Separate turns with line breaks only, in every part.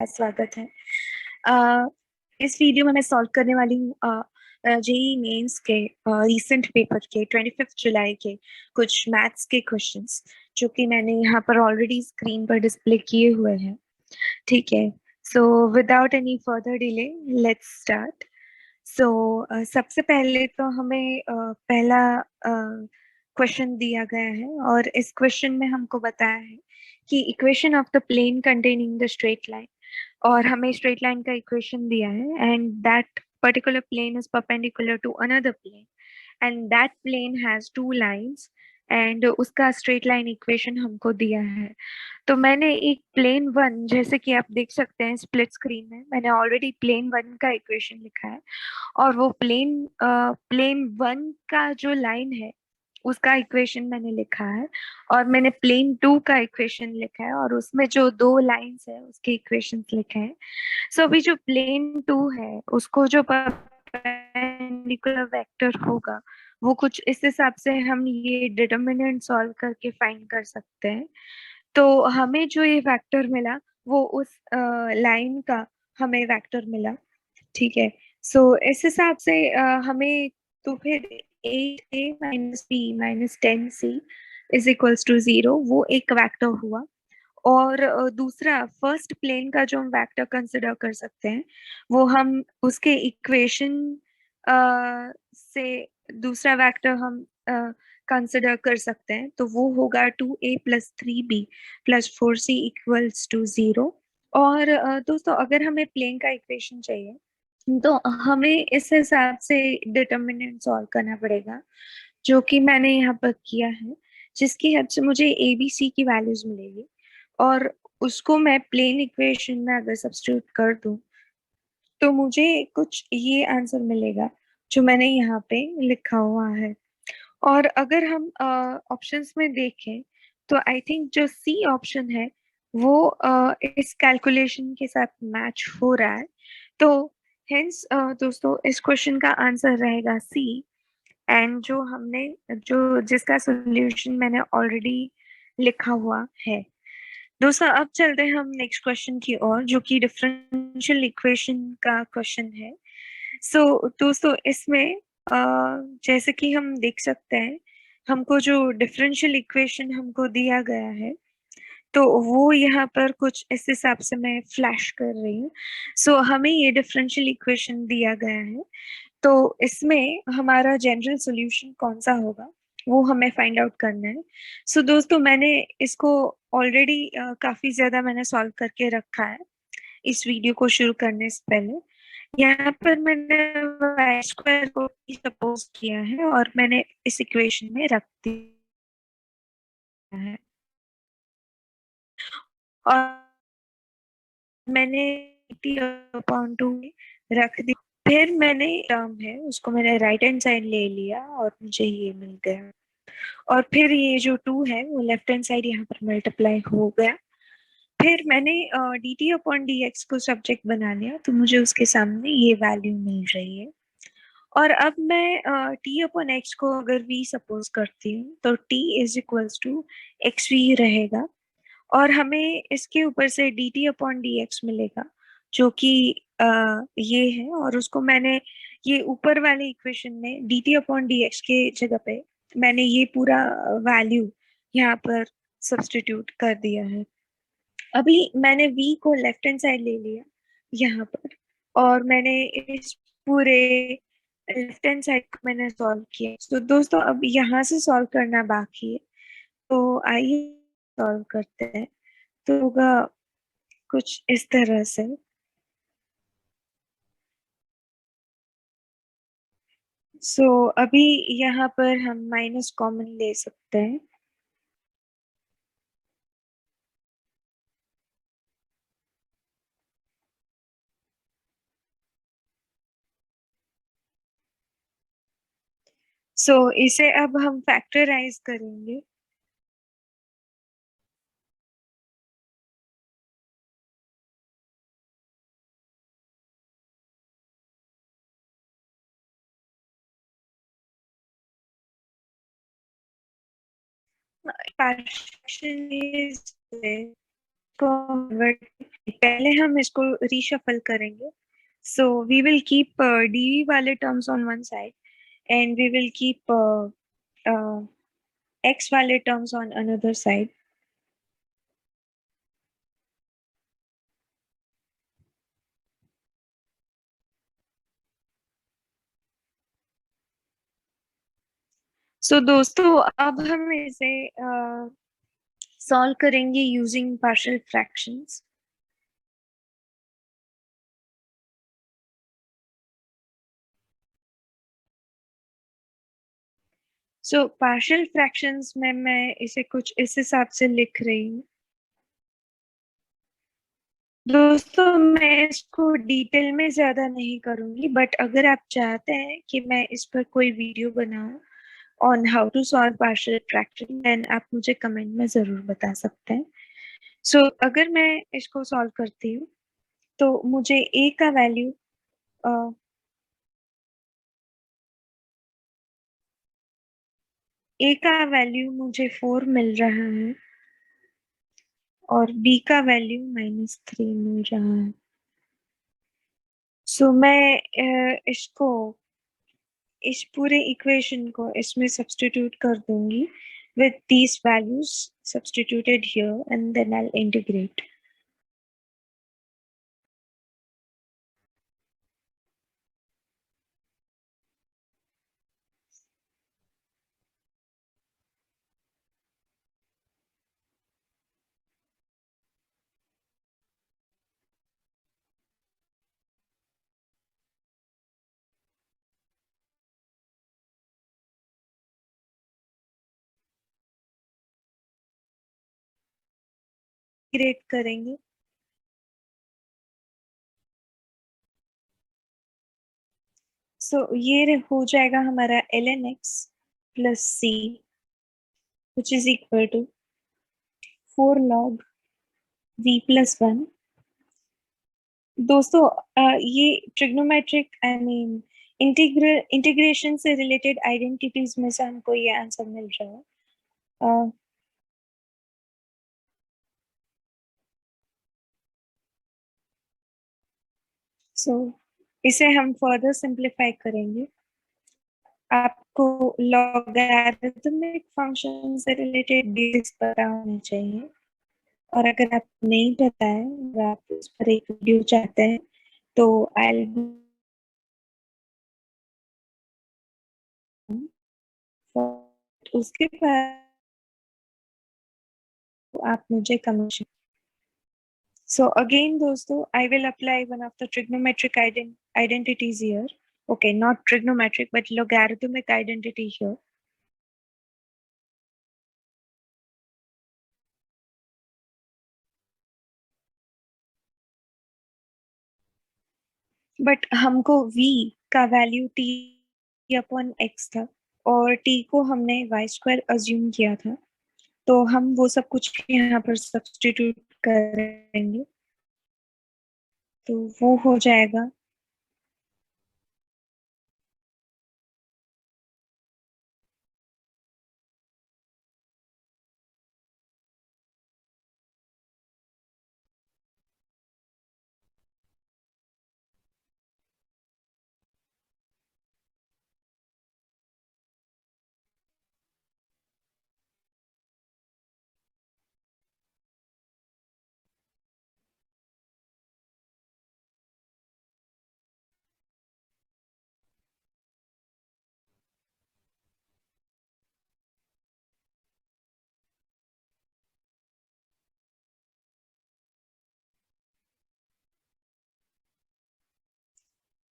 स्वागत है। इस वीडियो में मैं सॉल्व करने वाली हूँ जेई मेंस के रीसेंट पेपर के 25 जुलाई के कुछ मैथ्स के क्वेश्चंस, जो कि मैंने यहाँ पर ऑलरेडी स्क्रीन पर डिस्प्ले किए हुए हैं। ठीक है, so without any further delay let's start. So सबसे पहले तो हमें पहला क्वेश्चन दिया गया है और इस क्वेश्चन में हमको बताया है कि equation of the plane containing the straight line, और हमें स्ट्रेट लाइन का इक्वेशन दिया है and that particular plane is perpendicular to another plane and that plane has two lines and उसका स्ट्रेट लाइन इक्वेशन हमको दिया है। तो मैंने एक प्लेन वन, जैसे कि आप देख सकते हैं स्प्लिट स्क्रीन में, मैंने ऑलरेडी प्लेन वन का इक्वेशन लिखा है और वो प्लेन वन का जो लाइन है उसका इक्वेशन मैंने लिखा है, और मैंने प्लेन टू का इक्वेशन लिखा है और उसमें जो दो लाइंस है उसके इक्वेशंस लिखे हैं। सो अभी जो प्लेन टू है उसको जो परपेंडिकुलर वेक्टर होगा वो कुछ इस हिसाब से हम ये डिटर्मिनेंट सॉल्व करके फाइंड कर सकते हैं। तो हमें जो ये वेक्टर मिला वो उस लाइन का हमें वेक्टर मिला। ठीक है, सो इस हिसाब से हमें तो फिर 8a-b-10c इज इक्वल्स टू 0 वो एक वेक्टर हुआ। और दूसरा फर्स्ट प्लेन का जो हम वेक्टर कंसिडर कर सकते हैं वो हम उसके इक्वेशन से दूसरा वेक्टर हम कंसिडर कर सकते हैं, तो वो होगा 2a+3b+4c इक्वल्स टू 0। और दोस्तों अगर हमें प्लेन का इक्वेशन चाहिए तो हमें इस हिसाब से डिटर्मिनेंट सॉल्व करना पड़ेगा, जो कि मैंने यहाँ पर किया है, जिसकी हेल्प से मुझे ए बी सी की वैल्यूज मिलेगी और उसको मैं प्लेन इक्वेशन में अगर सब्स्टिट्यूट कर दूं तो मुझे कुछ ये आंसर मिलेगा जो मैंने यहाँ पे लिखा हुआ है। और अगर हम ऑप्शंस में देखें तो आई थिंक जो सी ऑप्शन है वो इस कैलकुलेशन के साथ मैच हो रहा है। तो हेंस दोस्तों इस क्वेश्चन का आंसर रहेगा सी, एंड जो हमने जो जिसका सॉल्यूशन मैंने ऑलरेडी लिखा हुआ है। दोस्तों अब चलते हैं हम नेक्स्ट क्वेश्चन की ओर, जो कि डिफरेंशियल इक्वेशन का क्वेश्चन है। दोस्तों इसमें जैसे कि हम देख सकते हैं हमको जो डिफरेंशियल इक्वेशन हमको दिया गया है तो वो यहाँ पर कुछ इस हिसाब से मैं फ्लैश कर रही हूँ। हमें ये डिफरेंशियल इक्वेशन दिया गया है, तो इसमें हमारा जनरल सॉल्यूशन कौन सा होगा वो हमें फाइंड आउट करना है। दोस्तों मैंने इसको ऑलरेडी काफी ज्यादा मैंने सॉल्व करके रखा है इस वीडियो को शुरू करने से पहले। यहाँ पर मैंने वाई स्क्वायर को सपोज किया है और मैंने इस इक्वेशन में रख दिया है, और मैंने अपॉन टू रख दी। फिर मैंने टर्म है उसको मैंने राइट हैंड साइड ले लिया और मुझे ये मिल गया, और फिर ये जो टू है वो लेफ्ट हैंड साइड यहाँ पर मल्टीप्लाई हो गया। फिर मैंने D T upon D x को सब्जेक्ट बना लिया तो मुझे उसके सामने ये वैल्यू मिल रही है। और अब मैं टी अपॉन एक्स को अगर वी सपोज करती हूँ तो T is equals to X V रहेगा, और हमें इसके ऊपर से D T upon D X मिलेगा जो कि ये है, और उसको मैंने ये ऊपर वाले इक्वेशन में D T upon D x के जगह पे मैंने ये पूरा वैल्यू यहाँ पर सब्स्टिट्यूट कर दिया है। अभी मैंने v को लेफ्ट हैंड साइड ले लिया यहाँ पर, और मैंने इस पूरे लेफ्ट हैंड साइड को मैंने सॉल्व किया। तो दोस्तों अब यहाँ से सॉल्व करना बाकी है, तो आइए सॉल्व करते हैं। तो होगा कुछ इस तरह से। अभी यहाँ पर हम माइनस कॉमन ले सकते हैं। इसे अब हम फैक्टराइज करेंगे। Fraction is इसको पहले हम इसको रीशफल करेंगे. So we will keep DV वाले terms on one side and we will keep uh, X वाले terms on another side. So दोस्तों अब हम इसे सॉल्व करेंगे using partial fractions. So partial fractions में मैं इसे कुछ इस हिसाब से लिख रही हूँ. दोस्तों मैं इसको डिटेल में ज्यादा नहीं करूंगी, बट अगर आप चाहते हैं कि मैं इस पर कोई वीडियो बनाऊं on how to solve partial fraction, then आप मुझे कमेंट में जरूर बता सकते हैं. सो अगर मैं इसको सॉल्व करती हूँ तो मुझे a का वैल्यू मुझे 4 मिल रहा है और b का वैल्यू -3 मिल रहा है. सो मैं इसको इस पूरे इक्वेशन को इसमें सब्स्टिट्यूट कर दूंगी with these values substituted here and then I'll integrate. Integrate करेंगे. सो ये हो जाएगा हमारा ln x plus c which is equal to 4 log v plus 1. दोस्तों ये ट्रिग्नोमेट्रिक आई मीन इंटीग्रेशन से रिलेटेड आइडेंटिटीज में से हमको ये आंसर मिल रहा है. सो इसे हम फर्दर सिंप्लीफाई करेंगे. आपको लॉगरिथमिक फंक्शन से रिलेटेड बेसिक्स पता होने चाहिए, और अगर आप नहीं पता है और आप उस पर एक वीडियो चाहते हैं तो आई उसके बाद आप मुझे कमेंट. So again दोस्तों I will apply one of the trigonometric identities here. Okay, not trigonometric but logarithmic identity here. But हमको v का वैल्यू t अपॉन x था और t को हमने y² अज्यूम किया था, तो हम वो सब कुछ यहाँ पर सब्स्टिट्यूट करेंगे तो वो हो जाएगा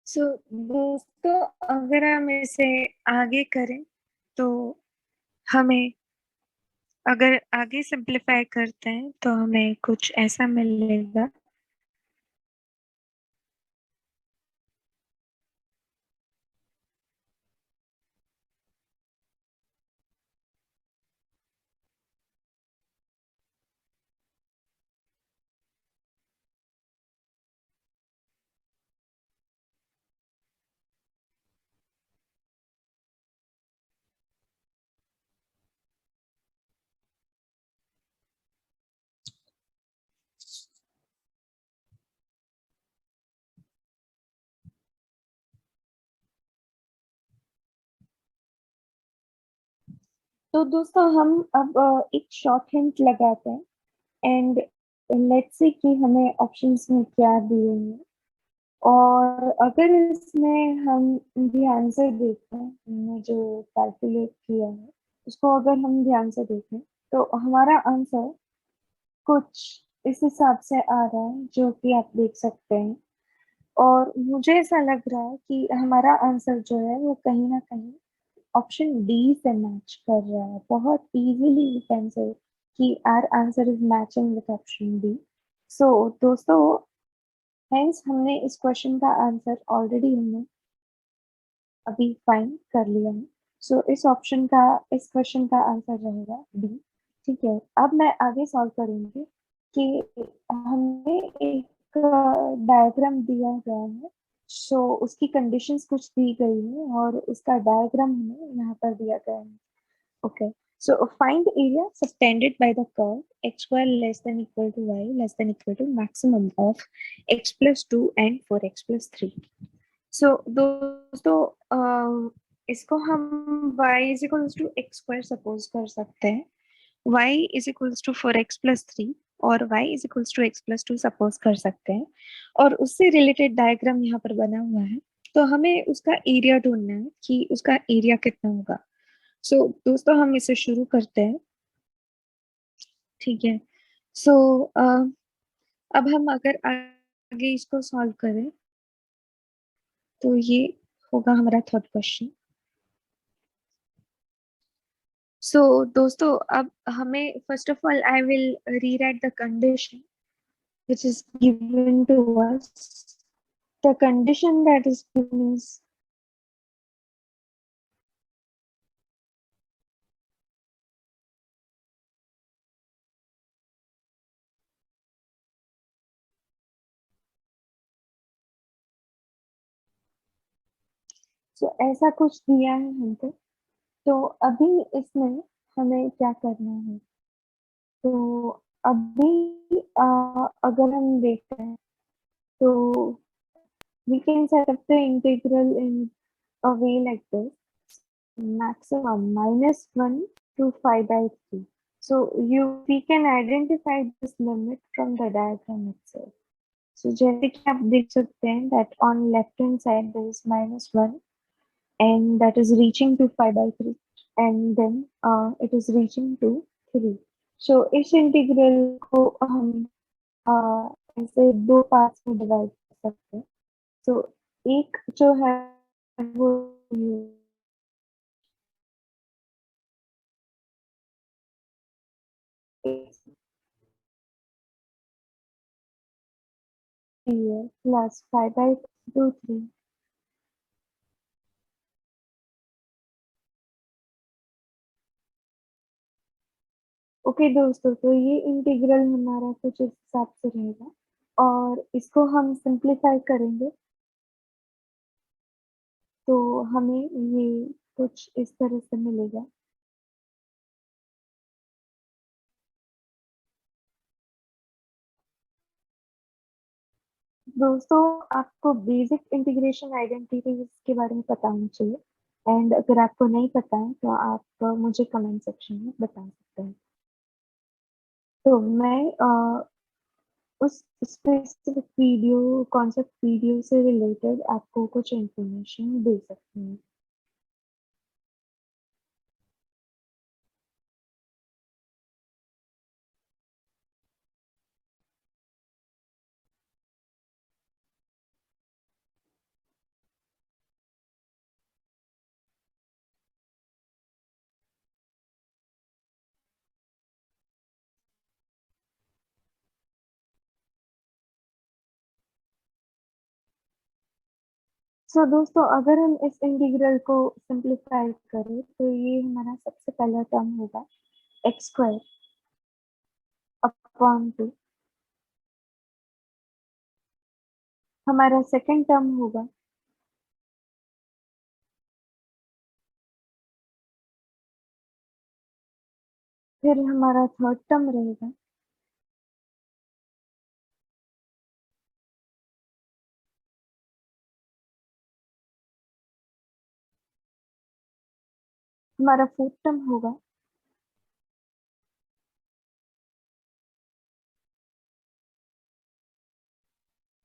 सो दोस्तों अगर हम इसे आगे करें तो हमें अगर आगे सिंप्लीफाई करते हैं तो हमें कुछ ऐसा मिलेगा. तो दोस्तों हम अब एक शॉर्ट हिंट लगाते हैं एंड लेट्स सी कि हमें ऑप्शंस में क्या दिए हैं। और अगर इसमें हम भी आंसर देखें, हमने जो कैलकुलेट किया है उसको अगर हम ध्यान से देखें तो हमारा आंसर कुछ इस हिसाब से आ रहा है जो कि आप देख सकते हैं। और मुझे ऐसा लग रहा है कि हमारा आंसर जो है वो कहीं ना कहीं ऑप्शन डी से मैच कर रहा है। बहुत easily you can say that our answer is matching with option D. So दोस्तों, हेंस हमने इस क्वेश्चन का आंसर ऑलरेडी हमने अभी फाइंड कर लिया है। सो इस क्वेश्चन का आंसर रहेगा डी। ठीक है, अब मैं आगे सॉल्व करूंगी कि हमें एक डायग्राम दिया गया है। सो उसकी कंडीशंस कुछ दी गई है और उसका डायग्राम हमें यहाँ पर दिया गया है। Okay. So find the area subtended by the curve x square less than equal to y less than equal to maximum of x plus 2 and 4x plus 3. So दोस्तों इसको हम y is equals to x square suppose कर सकते हैं, y is equals to 4x plus 3 और y is equals to x plus 2 suppose कर सकते हैं। और उससे रिलेटेड डायग्राम यहाँ पर बना हुआ है। तो हमें उसका एरिया ढूंढना है कि उसका एरिया कितना होगा। सो दोस्तों हम इसे शुरू करते हैं। ठीक है। सो अब हम अगर आगे इसको सॉल्व करें तो ये होगा हमारा थर्ड क्वेश्चन। सो दोस्तों अब हमें first of all I will rewrite the condition which is given to us. The condition that is given is so ऐसा कुछ दिया है हमको। तो अभी इसमें हमें क्या करना है। तो अभी अगर हम देखते हैं तो we can set up the integral in a way like this: maximum minus 1 to 5 by 3. So we can identify this limit from the diagram itself. So जैसे कि आप देख सकते हैं that on left hand side there is minus 1 and that is reaching to 5 by 3 and then it is reaching to 3. So इस integral को हम ऐसे दो पार्ट्स में डिवाइड कर सकते हैं। तो एक जो है वो प्लस 5 by 2 3। ओके दोस्तों, तो ये इंटीग्रल हमारा कुछ इस हिसाब से रहेगा और इसको हम सिंप्लीफाई करेंगे तो हमें ये कुछ इस तरह से मिलेगा। दोस्तों, आपको बेसिक इंटीग्रेशन आइडेंटिटीज के बारे में पता होना चाहिए एंड अगर आपको नहीं पता है तो आप मुझे कमेंट सेक्शन में बता सकते हैं। तो मैं उस स्पेसिफिक वीडियो कॉन्सेप्ट वीडियो से रिलेटेड आपको कुछ इंफॉर्मेशन दे सकती हूँ। सो दोस्तों, अगर हम इस इंटीग्रल को सिंप्लीफाई करें तो ये हमारा सबसे पहला टर्म होगा एक्स स्क्वायर अपॉन 2। हमारा सेकंड टर्म होगा फिर हमारा थर्ड टर्म रहेगा हमारा फोर्थ टर्म होगा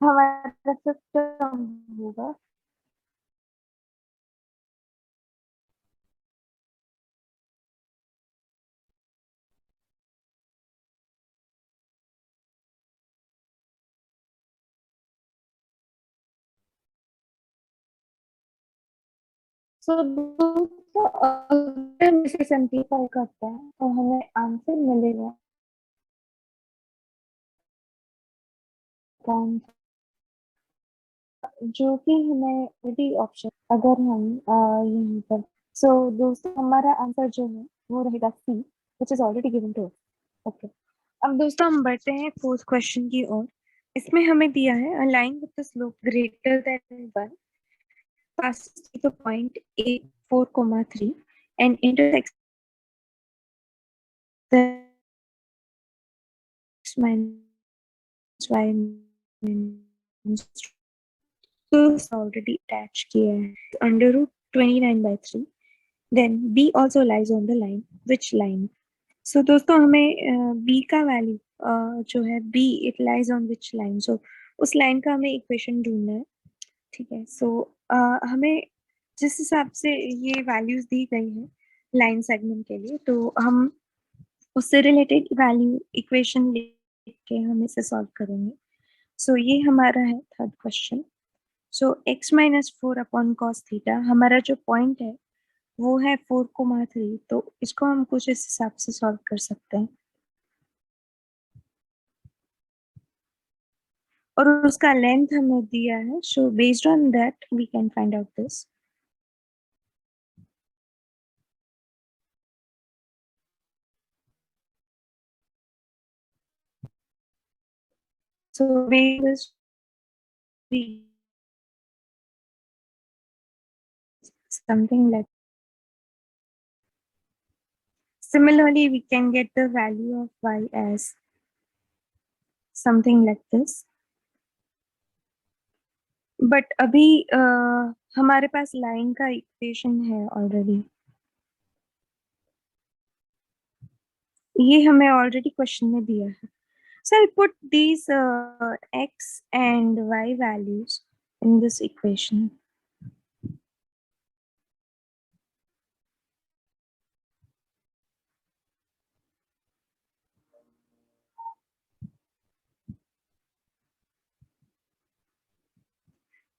हमारा फिफ्थ टर्म होगा। सो दोस्तों अगर हम इसे सिंप्लीफाई करते हैं तो हमें आंसर मिलेगा कौन, जो कि हमें यदि ऑप्शन अगर हम यहाँ पर, सो दोस्तों हमारा आंसर जो है वो रहेगा C, which is already given to. Okay, अब दोस्तों हम बढ़ते हैं फोर्थ क्वेश्चन की ओर। इसमें हमें दिया है a line with the slope greater than 1 passes through the point A 4, 3 and intersects the x minus y minus 2. तो already attached किया है under root 29/3. Then B also lies on the line. Which line? So दोस्तों हमें B का value जो है B it lies on which line? So उस line का हमें इक्वेशन ढूंढना है। ठीक है, सो हमें जिस हिसाब से ये वैल्यूज दी गई है लाइन सेगमेंट के लिए, तो हम उससे रिलेटेड वैल्यू इक्वेशन लेके हम इसे सॉल्व करेंगे। सो ये हमारा है थर्ड क्वेश्चन। सो x-4/cos थीटा हमारा जो पॉइंट है वो है 4, 3, तो इसको हम कुछ इस हिसाब से सॉल्व कर सकते हैं और उसका लेंथ हमें दिया है। So based on that we can find out this. So we something like, similarly we can get the value of y as something like this, but अभी हमारे पास लाइन का इक्वेशन है ऑलरेडी, ये हमें ऑलरेडी क्वेश्चन में दिया है। So I'll put these x and y values in this equation.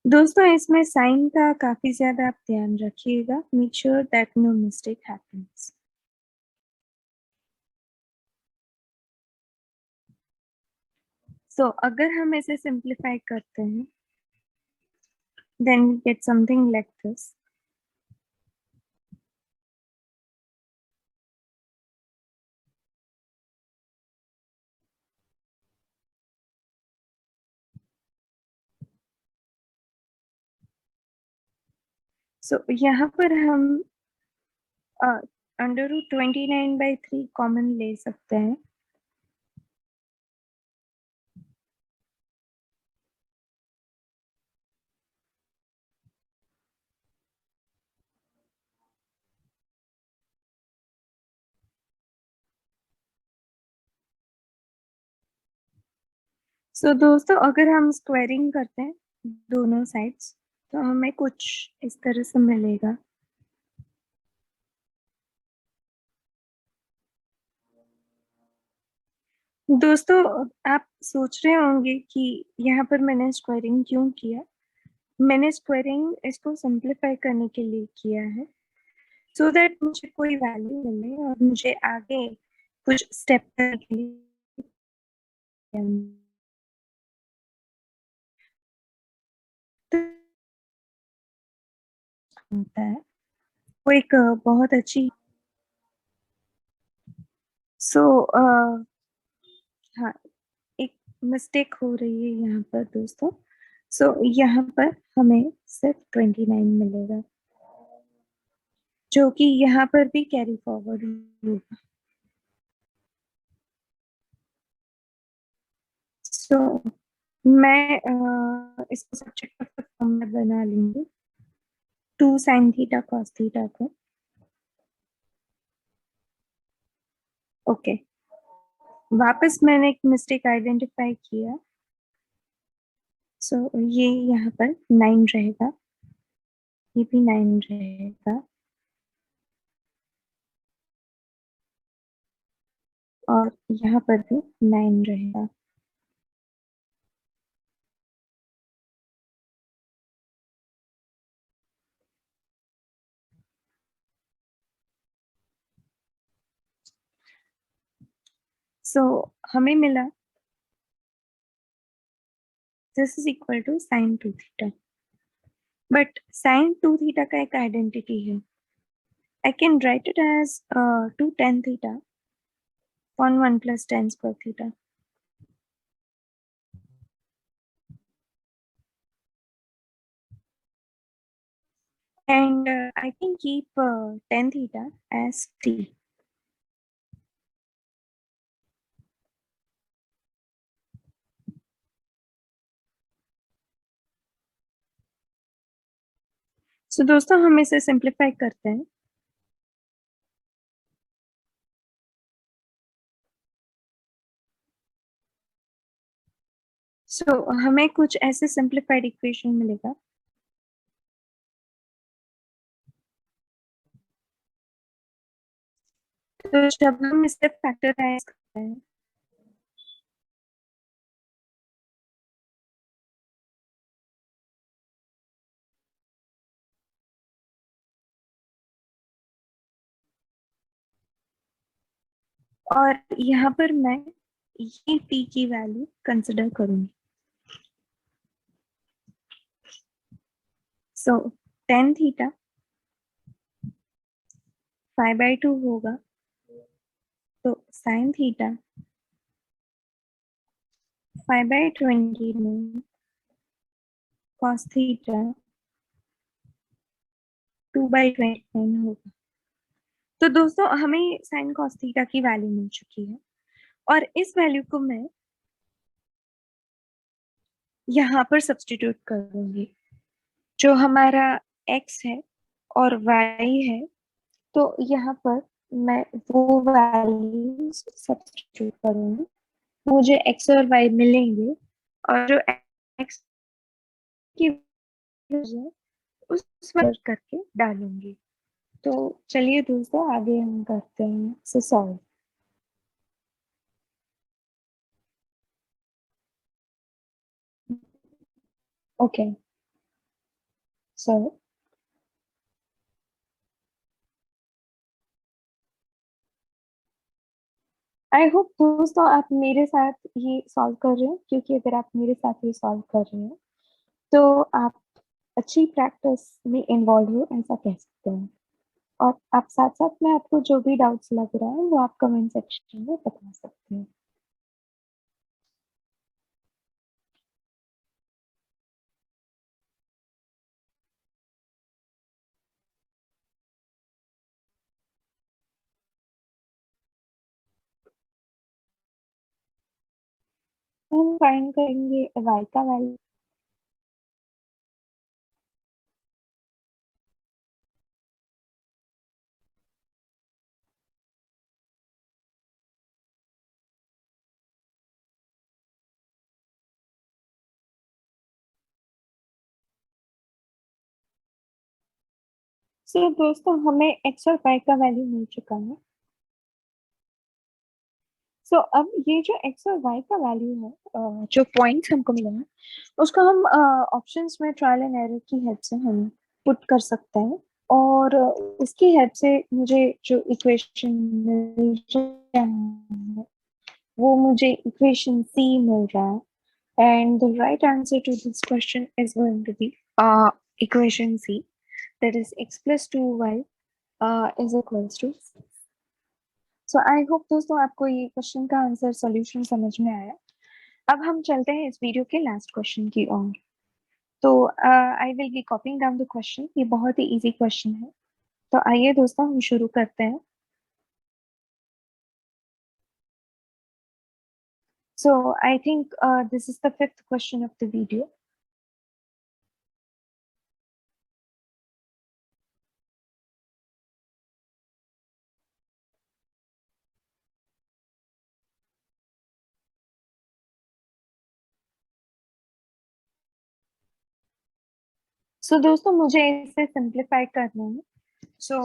दोस्तों इसमें साइन का काफी ज्यादा आप ध्यान रखिएगा, make sure that no mistake happens. So अगर हम इसे सिंप्लीफाई करते हैं then we get something like this. So यहाँ पर हम अंडर रूट 29/3 कॉमन ले सकते हैं। सो दोस्तों अगर हम स्क्वायरिंग करते हैं दोनों साइड्स तो हमें कुछ इस तरह से मिलेगा। दोस्तों आप सोच रहे होंगे कि यहाँ पर मैंने स्क्वायरिंग क्यों किया। मैंने स्क्वायरिंग इसको सिंप्लीफाई करने के लिए किया है, सो दैट मुझे कोई वैल्यू मिले और मुझे आगे कुछ स्टेप करने के लिए होता है। वो एक बहुत अच्छी, सो हाँ, एक मिस्टेक हो रही है यहाँ पर दोस्तों। सो यहाँ पर हमें सिर्फ 29 मिलेगा, जो कि यहाँ पर भी कैरी फॉरवर्ड होगा। सो मैं इसको सब्जेक्ट फॉर्म में बना लूंगी 2 sin θ cos θ को। ओके, वापस मैंने एक मिस्टेक आइडेंटिफाई किया। सो ये यहाँ पर 9 रहेगा, ये भी 9 रहेगा, और यहाँ पर भी 9 रहेगा। सो हमें मिला this is equal to sine 2 theta, but sine 2 theta का एक आइडेंटिटी है। I can write it as 2 tan theta upon 1 plus tan square theta. And I can keep tan theta as t. So दोस्तों हम इसे simplify करते हैं। So हमें कुछ ऐसे सिंप्लीफाइड इक्वेशन मिलेगा। तो जब हम इसे फैक्टराइज करते हैं, और यहाँ पर मैं ये t की वैल्यू कंसिडर करूंगी। सो tan थीटा 5/2 होगा, तो sin थीटा 5/20 में cos थीटा 2/29 होगा। तो दोस्तों हमें sin cos थीटा की वैल्यू मिल चुकी है, और इस वैल्यू को मैं यहाँ पर सब्स्टिट्यूट करूंगी। जो हमारा x है और y है, तो यहाँ पर मैं वो वैल्यूज सब्स्टिट्यूट करूंगी, मुझे x और y मिलेंगे, और जो x की वैल्यू है उस वैल्यू करके डालूंगी। तो चलिए दोस्तों आगे हम करते हैं इसे solve. Okay, so I hope दोस्तों आप मेरे साथ ये सॉल्व कर रहे हैं, क्योंकि अगर आप मेरे साथ ये सॉल्व कर रहे हैं तो आप अच्छी प्रैक्टिस में इन्वॉल्व हो, ऐसा कह सकते हैं। और आप साथ साथ में आपको जो भी डाउट्स लग रहा है वो आप कमेंट सेक्शन में बता सकते हैं। हम फाइंड करेंगे y का वैल्यू। सो दोस्तों हमें x और y का वैल्यू मिल चुका है। सो अब ये जो x और y का वैल्यू है, जो पॉइंट्स हमको मिले हैं, उसको हम ऑप्शंस में ट्रायल एंड एरर की हेल्प से हम पुट कर सकते हैं, और इसकी हेल्प से मुझे जो इक्वेशन मिल रहा है वो मुझे इक्वेशन सी मिल रहा है। And the right answer to this question is going to be equation C, that is x plus 2y is equals to 6. So I hope दोस्तों आपको ये क्वेश्चन का आंसर सॉल्यूशन समझ में आया। अब हम चलते हैं इस वीडियो के लास्ट क्वेश्चन की ओर। तो I will be कॉपिंग down the question, ये बहुत ही इजी क्वेश्चन है। तो आइए दोस्तों हम शुरू करते हैं। So I think this is the fifth question of the video. सो दोस्तों मुझे इसे सिंप्लीफाई करना है. So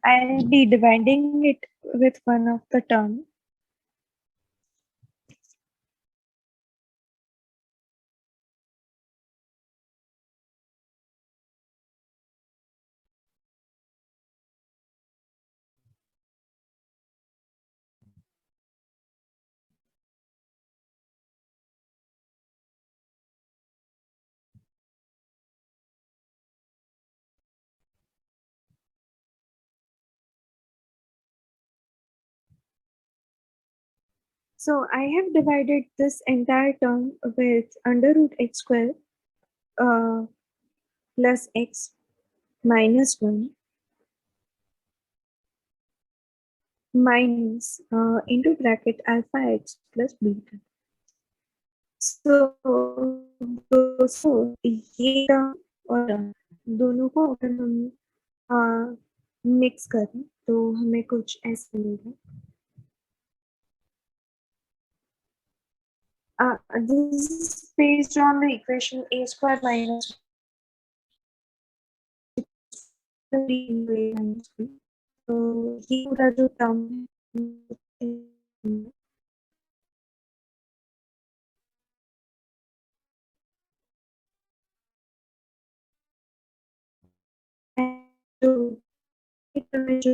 I'll be dividing it with one of the term. So I have divided this entire term with under root x square uh, plus x minus 1 minus into bracket alpha x plus beta. So दोस्तों ये term और term दोनों को अगर हम mix करें तो हमें कुछ ऐसा मिलेगा. This is based on the equation a square minus 3 minus 3. तो ये पूरा जो टर्म है जो जो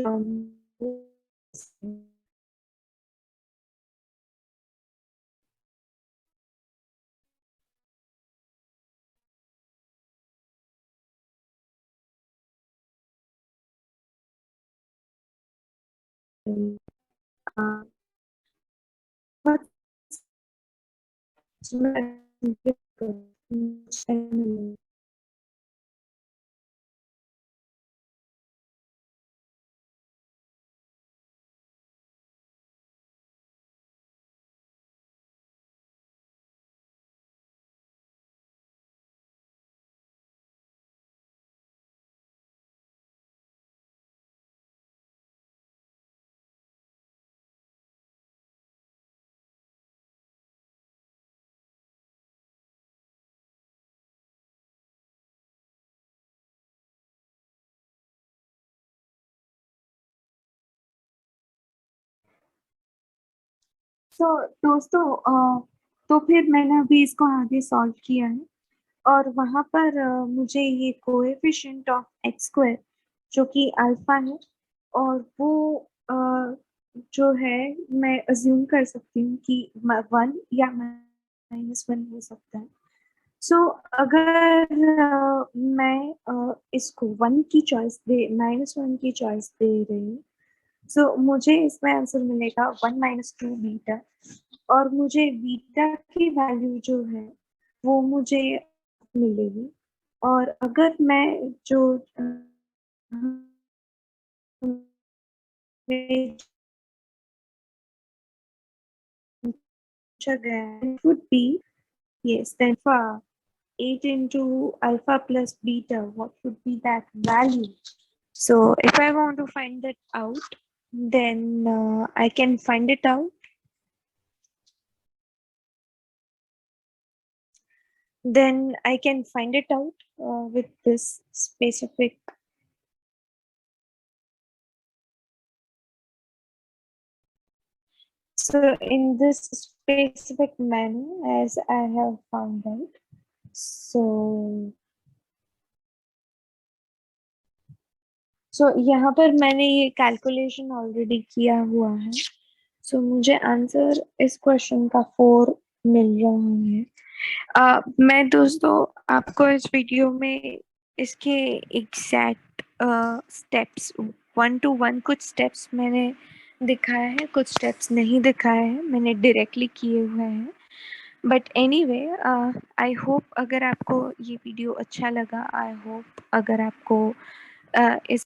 तो दोस्तों तो फिर मैंने अभी इसको आगे सॉल्व किया है और वहां पर मुझे ये कोएफिशिएंट ऑफ एक्स स्क्वायर जो कि अल्फा है और वो जो है मैं अज्यूम कर सकती हूँ कि 1 या -1 हो सकता है. सो अगर मैं इसको 1 की चॉइस दे -1 की चॉइस दे रही हूँ सो मुझे इसमें आंसर मिलेगा 1 माइनस 2 बीटा और मुझे बीटा की वैल्यू जो है वो मुझे मिलेगी. और अगर मैं जो पूछा गया है it would be yes then for 8 into alpha plus beta what would be that value. So if I want to find that out then I can find it out. Then I can find it out with this specific. So in this specific manner as I have found out. So यहाँ पर मैंने ये calculation already किया हुआ है. So मुझे answer इस question का 4 मिल रहा है. मैं दोस्तों आपको इस वीडियो में इसके एग्जैक्ट स्टेप्स 1 to 1 कुछ स्टेप्स मैंने दिखाया है कुछ स्टेप्स नहीं दिखाए हैं मैंने डायरेक्टली किए हुए हैं. बट एनीवे आई होप अगर आपको ये वीडियो अच्छा लगा आई होप अगर आपको इस